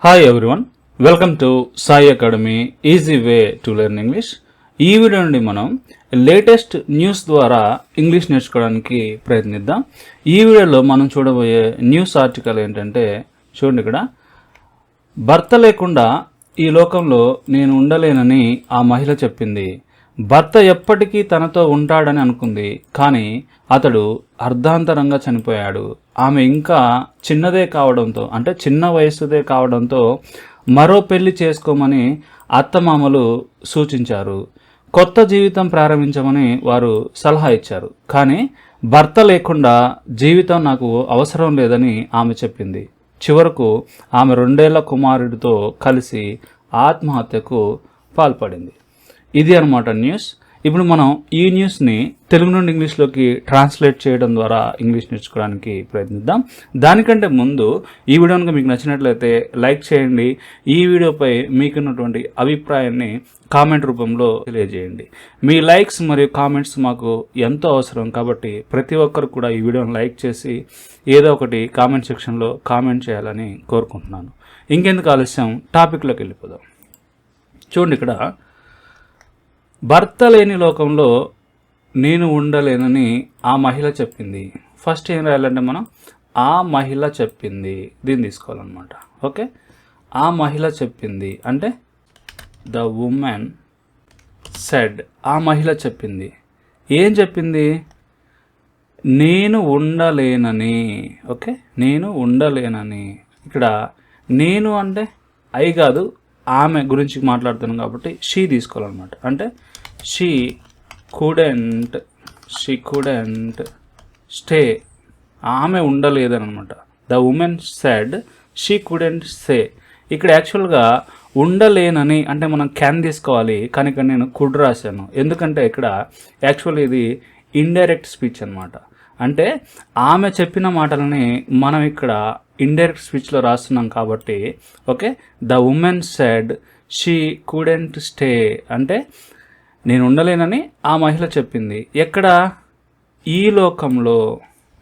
Hi everyone, welcome to Sai academy easy way to learn English. ఈ video నుండి మనం latest news ద్వారా English నేర్చుకోవడానికి ప్రయత్నిద్దాం. ఈ వీడియోలో మనం చూడబోయే న్యూస్ ఆర్టికల్ ఏంటంటే, చూడండి ఇక్కడ, భర్త లేకుండా ఈ లోకంలో నేను ఉండలేనని ఆ మహిళ చెప్పింది. భర్త ఎప్పటికీ తనతో ఉంటాడని అనుకుంది, కానీ అతడు అర్ధాంతరంగా చనిపోయాడు. ఆమె ఇంకా చిన్నదే కావడంతో, అంటే చిన్న వయసుదే కావడంతో మరో పెళ్లి చేసుకోమని అత్తమామలు సూచించారు. కొత్త జీవితం ప్రారంభించమని వారు సలహా ఇచ్చారు. కానీ భర్త లేకుండా జీవితం నాకు అవసరం లేదని ఆమె చెప్పింది. చివరకు ఆమె 2 ఏళ్ల కుమారుడితో కలిసి ఆత్మహత్యకు పాల్పడింది. ఇది అన్నమాట న్యూస్. ఇప్పుడు మనం ఈ న్యూస్ని తెలుగు నుండి ఇంగ్లీష్లోకి ట్రాన్స్లేట్ చేయడం ద్వారా ఇంగ్లీష్ నేర్చుకోవడానికి ప్రయత్నిద్దాం. దానికంటే ముందు ఈ వీడియో కనుక మీకు నచ్చినట్లయితే లైక్ చేయండి. ఈ వీడియోపై మీకున్నటువంటి అభిప్రాయాన్ని కామెంట్ రూపంలో తెలియజేయండి. మీ లైక్స్ మరియు కామెంట్స్ మాకు ఎంతో అవసరం, కాబట్టి ప్రతి ఒక్కరు కూడా ఈ వీడియోని లైక్ చేసి ఏదో ఒకటి కామెంట్ సెక్షన్లో కామెంట్ చేయాలని కోరుకుంటున్నాను. ఇంకెందుకు ఆలస్యం, టాపిక్లోకి వెళ్ళిపోదాం. చూడండి ఇక్కడ, భర్త లేని లోకంలో నేను ఉండలేనని ఆ మహిళ చెప్పింది. ఫస్ట్ ఏం రాయాలంటే మనం ఆ మహిళ చెప్పింది, దీన్ని తీసుకోవాలన్నమాట. ఓకే, ఆ మహిళ చెప్పింది అంటే ద ఉమెన్ సెడ్. ఆ మహిళ చెప్పింది. ఏం చెప్పింది? నేను ఉండలేనని. ఓకే, నేను ఉండలేనని. ఇక్కడ నేను అంటే ఐ కాదు, ఆమె గురించి మాట్లాడుతున్నాం కాబట్టి షీ తీసుకోవాలన్నమాట. అంటే షీ కుడెంట్ స్టే. ఆమె ఉండలేదని అనమాట. The woman said she couldn't stay. ఇక్కడ యాక్చువల్గా ఉండలేనని అంటే మనం క్యాన్ తీసుకోవాలి, కానీ ఇక్కడ నేను కుడ్ రాశాను. ఎందుకంటే ఇక్కడ యాక్చువల్ ఇది ఇండైరెక్ట్ స్పీచ్ అనమాట. అంటే ఆమె చెప్పిన మాటలని మనం ఇక్కడ ఇండైరెక్ట్ స్పీచ్లో రాస్తున్నాం కాబట్టి, okay, the woman said she couldn't stay అంటే నేను ఉండలేనని ఆ మహిళ చెప్పింది. ఎక్కడ? ఈ లోకంలో,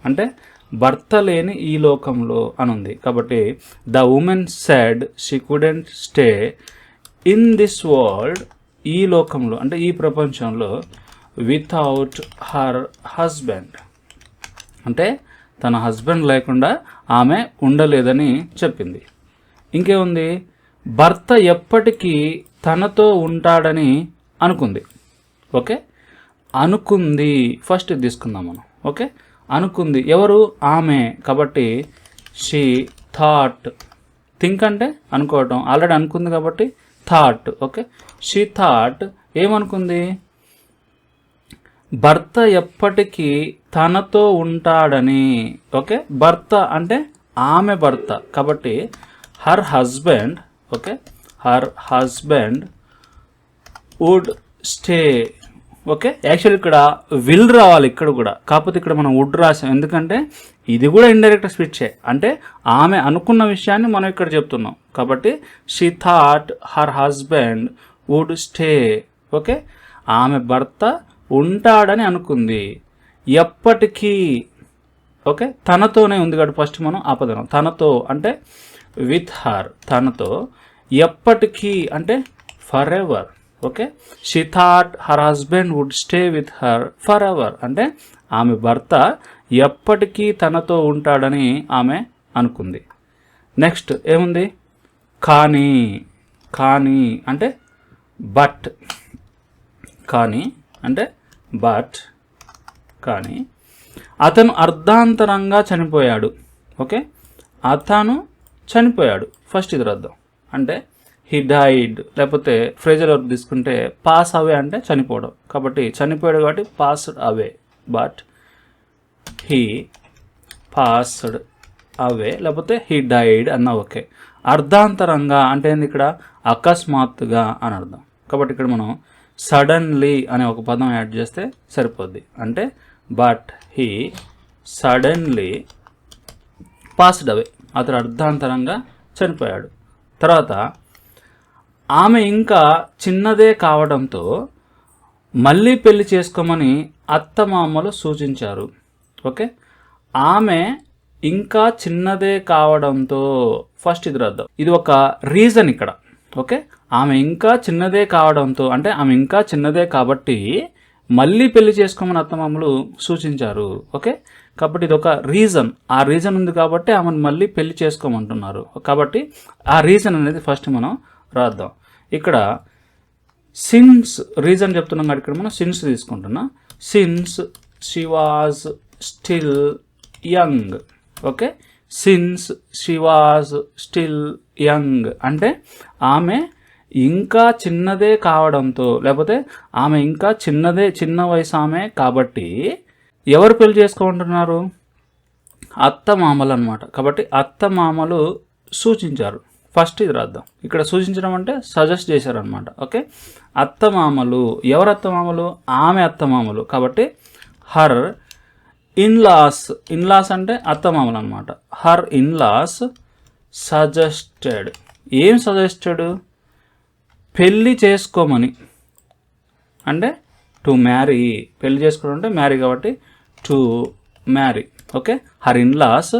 అంటే భర్త లేని ఈ లోకంలో అని ఉంది కాబట్టి the woman said she couldn't stay in this world. ఈ లోకంలో అంటే ఈ ప్రపంచంలో వితౌట్ హర్ హస్బెండ్, అంటే తన హస్బెండ్ లేకుండా ఆమె ఉండలేదని చెప్పింది. ఇంకేముంది? భర్త ఎప్పటికీ తనతో ఉంటాడని అనుకుంది. ఓకే, అనుకుంది ఫస్ట్ తీసుకుందాం మనం. ఓకే, అనుకుంది. ఎవరు? ఆమె. కాబట్టి షీ థాట్. థింక్ అంటే అనుకోవటం, ఆల్రెడీ అనుకుంది కాబట్టి థాట్. ఓకే, షీ థాట్ ఏమనుకుంది? భర్త ఎప్పటికీ తనతో ఉంటాడని. ఓకే, భర్త అంటే ఆమె భర్త కాబట్టి her husband. Okay, her husband would stay. Okay, actual ఇక్కడ విల్ రావాలి ఇక్కడ కూడా, కాకపోతే ఇక్కడ మనం వుడ్ రాసాం. ఎందుకంటే ఇది కూడా ఇండైరెక్ట్ స్పీచే, అంటే ఆమె అనుకున్న విషయాన్ని మనం ఇక్కడ చెప్తున్నాం కాబట్టి she thought her husband would stay. Okay, ఆమె భర్త ఉంటాడని అనుకుంది. ఎప్పటికీ. ఓకే, తనతోనే ఉంది కాబట్టి ఫస్ట్ మనం ఆపదనం. తనతో అంటే విత్ హర్, తనతో. ఎప్పటికీ అంటే forever. Okay, she thought her husband would stay with her forever అంటే ఆమె భర్త ఎప్పటికీ తనతో ఉంటాడని ఆమె అనుకుంది. నెక్స్ట్ ఏముంది? కానీ. కానీ అంటే బట్. కానీ అంటే బట్. కానీ అతను అర్ధాంతరంగా చనిపోయాడు. ఓకే, అతను చనిపోయాడు. ఫస్ట్ ఇది రద్దాం. అంటే హీ డైడ్, లేకపోతే ఫ్రేజర్ వర్బ్ తీసుకుంటే పాస్ అవే అంటే చనిపోవడం, కాబట్టి చనిపోయాడు కాబట్టి passed away. But he passed away, లేకపోతే హీ డైడ్ అన్న ఓకే. అర్ధాంతరంగా అంటే ఏంది? ఇక్కడ అకస్మాత్తుగా అని అర్థం. కాబట్టి ఇక్కడ మనం సడన్లీ అనే ఒక పదం యాడ్ చేస్తే సరిపోద్ది. అంటే బట్ హీ సడన్లీ పాస్డ్ అవే, అతడు అర్ధాంతరంగా చనిపోయాడు. తర్వాత ఆమె ఇంకా చిన్నదే కావడంతో మళ్ళీ పెళ్లి చేసుకోమని అత్తమామలు సూచించారు. ఓకే, ఆమె ఇంకా చిన్నదే కావడంతో, ఫస్ట్ ఇది రాద్దాం. ఇది ఒక రీజన్ ఇక్కడ. ఓకే, ఆమె ఇంకా చిన్నదే కావడంతో అంటే ఆమె ఇంకా చిన్నదే కాబట్టి మళ్ళీ పెళ్లి చేసుకోమని అత్తమామలు సూచించారు. ఓకే, కాబట్టి ఇది ఒక రీజన్. ఆ రీజన్ ఉంది కాబట్టి ఆమెను మళ్ళీ పెళ్లి చేసుకోమంటున్నారు. కాబట్టి ఆ రీజన్ అనేది ఫస్ట్ మనం రాద్దాం. ఇక్కడ సిన్స్ రీజన్ చెప్తున్నాం కాబట్టి ఇక్కడ మనం సిన్స్ తీసుకుంటున్నాం. Since she was still young. Okay, since she was still young అంటే ఆమె ఇంకా చిన్నదే కావడంతో, లేకపోతే ఆమె ఇంకా చిన్న వయసు ఆమె కాబట్టి ఎవరు పెళ్లి చేసుకోమంటున్నారు? అత్తమామలు అనమాట. కాబట్టి అత్తమామలు సూచించారు. ఫస్ట్ ఇది రాద్దాం. ఇక్కడ సూచించడం అంటే సజెస్ట్ చేశారనమాట. ఓకే, అత్తమామలు. ఎవరు అత్తమామలు? ఆమె అత్తమామలు. కాబట్టి హర్ ఇన్లాస్. ఇన్లాస్ అంటే అత్తమామలు అనమాట. Her in laws suggested. ఏం సజెస్టెడ్? పెళ్ళి చేసుకోమని. అంటే టు మ్యారీ. పెళ్లి చేసుకోవడం అంటే మ్యారీ కాబట్టి to marry. Okay, her in laws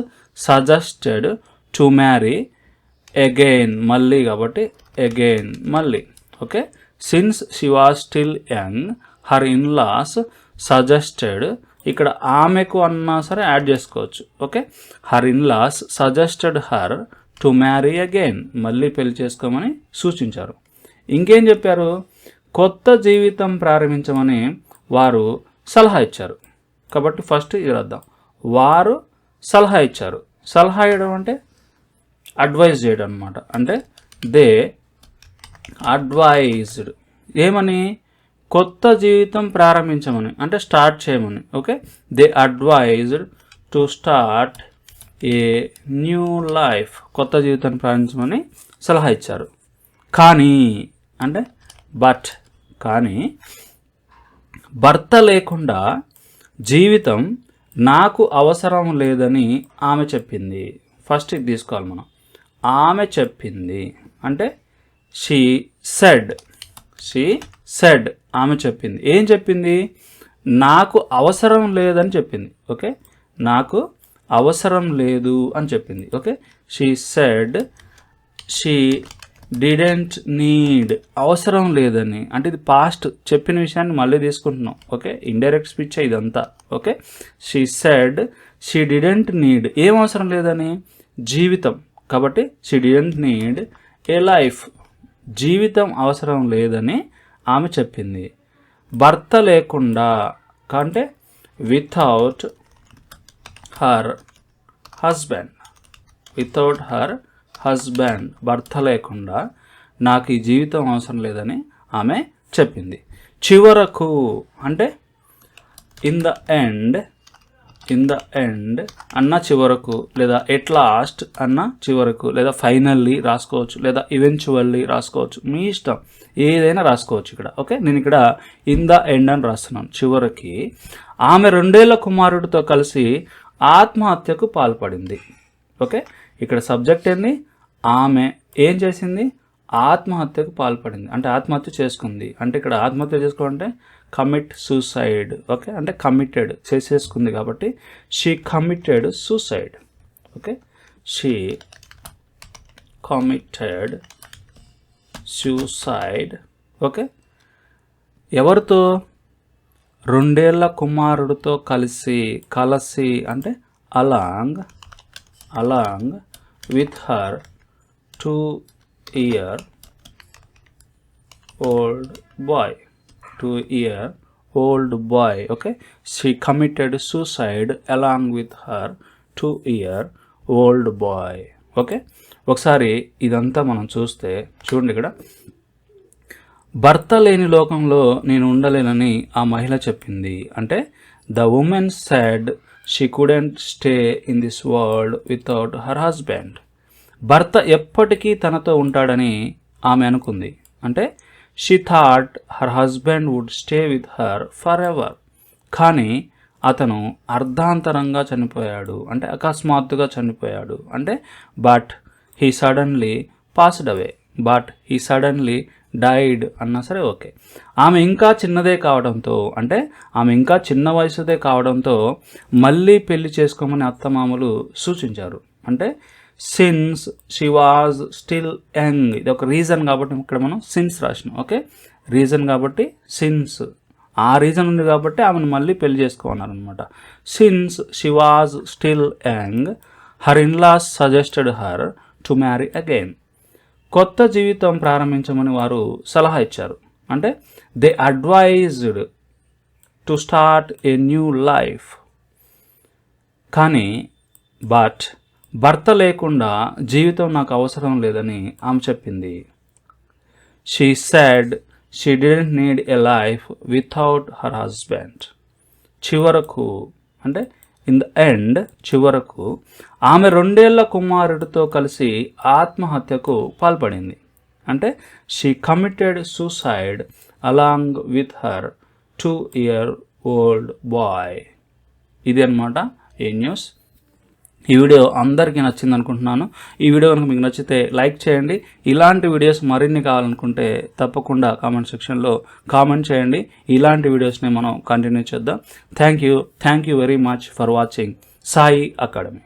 suggested to marry again. మళ్ళీ కాబట్టి అగైన్ మళ్ళీ. Okay, since she was still young her in laws suggested. ఇక్కడ ఆమెకు అన్నా సరే యాడ్ చేసుకోవచ్చు. Okay, her in laws suggested her to marry again. మళ్ళీ పెళ్లి చేసుకోమని సూచించారు. ఇంకేం చెప్పారు? కొత్త జీవితం ప్రారంభించమని వారు సలహా ఇచ్చారు. కాబట్టి ఫస్ట్ ఇది రాద్దాం. వారు సలహా ఇచ్చారు. సలహా ఇవ్వడం అంటే అడ్వైజ్ చేయడం అనమాట. అంటే దే అడ్వైజ్డ్. ఏమని? కొత్త జీవితం ప్రారంభించమని, అంటే స్టార్ట్ చేయమని. Okay, they advised to start a new life. కొత్త జీవితాన్ని ప్రారంభించమని సలహా ఇచ్చారు. కానీ అంటే బట్, కానీ భర్త లేకుండా జీవితం నాకు అవసరం లేదని ఆమె చెప్పింది. ఫస్ట్ ఇది తీసుకోవాలి మనం. ఆమె చెప్పింది అంటే షీ సెడ్. She said. ఆమె చెప్పింది. ఏం చెప్పింది? నాకు అవసరం లేదని చెప్పింది. ఓకే, నాకు అవసరం లేదు అని చెప్పింది. Okay, she said she didn't need. అవసరం లేదని అంటే ఇది పాస్ట్ చెప్పిన విషయాన్ని మళ్ళీ తీసుకుంటున్నాం. ఓకే, ఇండైరెక్ట్ స్పీచ్ ఇదంతా. Okay, she said she didn't need. ఏం అవసరం లేదని? జీవితం. కాబట్టి she didn't need a life. జీవితం అవసరం లేదని ఆమె చెప్పింది. భర్త లేకుండా అంటే without her husband. Without her husband. భర్త లేకుండా నాకు ఈ జీవితం అవసరం లేదని ఆమె చెప్పింది. చివరకు అంటే in the end. In the end అన్న చివరకు, లేదా ఎట్ లాస్ట్ అన్న చివరకు, లేదా ఫైనల్లీ రాసుకోవచ్చు, లేదా ఈవెన్చువల్లీ రాసుకోవచ్చు. మీ ఇష్టం, ఏదైనా రాసుకోవచ్చు ఇక్కడ. ఓకే, నేను ఇక్కడ ఇన్ ద ఎండ్ అని రాస్తున్నాను. చివరికి ఆమె 2 ఏళ్ల కుమారుడితో కలిసి ఆత్మహత్యకు పాల్పడింది. ఓకే, ఇక్కడ సబ్జెక్ట్ ఏంది? ఆమె ఏం చేసింది? ఆత్మహత్యకు పాల్పడింది. అంటే ఆత్మహత్య చేసుకుంది. అంటే ఇక్కడ ఆత్మహత్య చేసుకోవాలంటే కమిట్ సూసైడ్. ఓకే, అంటే కమిటెడ్, చేసేసుకుంది కాబట్టి she committed suicide. Okay, she committed suicide. Okay, ఎవరితో? 2 ఏళ్ల కుమారుడితో కలిసి అంటే along with her 2-year-old boy. 2-year-old boy. Okay, she committed suicide along with her 2-year-old boy. Okay, ఒకసారి ఇదంతా మనం చూస్తే చూడండి. ఇక్కడ భర్త లేని లోకంలో నేను ఉండలేనని ఆ మహిళ చెప్పింది. అంటే the woman said she couldn't stay in this world without her husband. భర్త ఎప్పటికీ తనతో ఉంటాడని ఆమె అనుకుంది. అంటే she thought her husband would stay with her forever. కానీ అతను అర్ధాంతరంగా చనిపోయాడు. అంటే అకస్మాత్తుగా చనిపోయాడు. అంటే but he suddenly passed away. But he suddenly died అన్నా సరే ఓకే. ఆమె ఇంకా చిన్నదే కావడంతో, అంటే ఆమె ఇంకా చిన్న వయసుదే కావడంతో మళ్ళీ పెళ్లి చేసుకోమని అత్తమామలు సూచించారు. అంటే since she was still young, ఇది ఒక రీజన్ కాబట్టి ఇక్కడ మనం సిన్స్ రాసినాం. ఓకే, రీజన్ కాబట్టి సిన్స్, ఆ రీజన్ ఉంది కాబట్టి ఆమెను మళ్ళీ పెళ్లి చేసుకోమన్నారు అనమాట. Since she was still young her in laws suggested her to marry again. కొత్త జీవితం ప్రారంభించమని వారు సలహా ఇచ్చారు. అంటే they advised to start a new life. కానీ బట్ భర్త లేకుండా జీవితం నాకు అవసరం లేదని ఆమె చెప్పింది. She said she didn't need a life without her husband. చివరకు అంటే ఇన్ ద ఎండ్, చివరకు ఆమె 2 ఏళ్ల కుమారుడితో కలిసి ఆత్మహత్యకు పాల్పడింది. అంటే she committed suicide along with her 2-year-old boy. ఇది అనమాట ఈ న్యూస్. ఈ వీడియో అందరికీ నచ్చింది అనుకుంటున్నాను. ఈ వీడియో కనుక మీకు నచ్చితే లైక్ చేయండి. ఇలాంటి వీడియోస్ మరిన్ని కావాలనుకుంటే తప్పకుండా కామెంట్ సెక్షన్లో కామెంట్ చేయండి. ఇలాంటి వీడియోస్ని మనం కంటిన్యూ చేద్దాం. Thank you very much for watching Sai academy.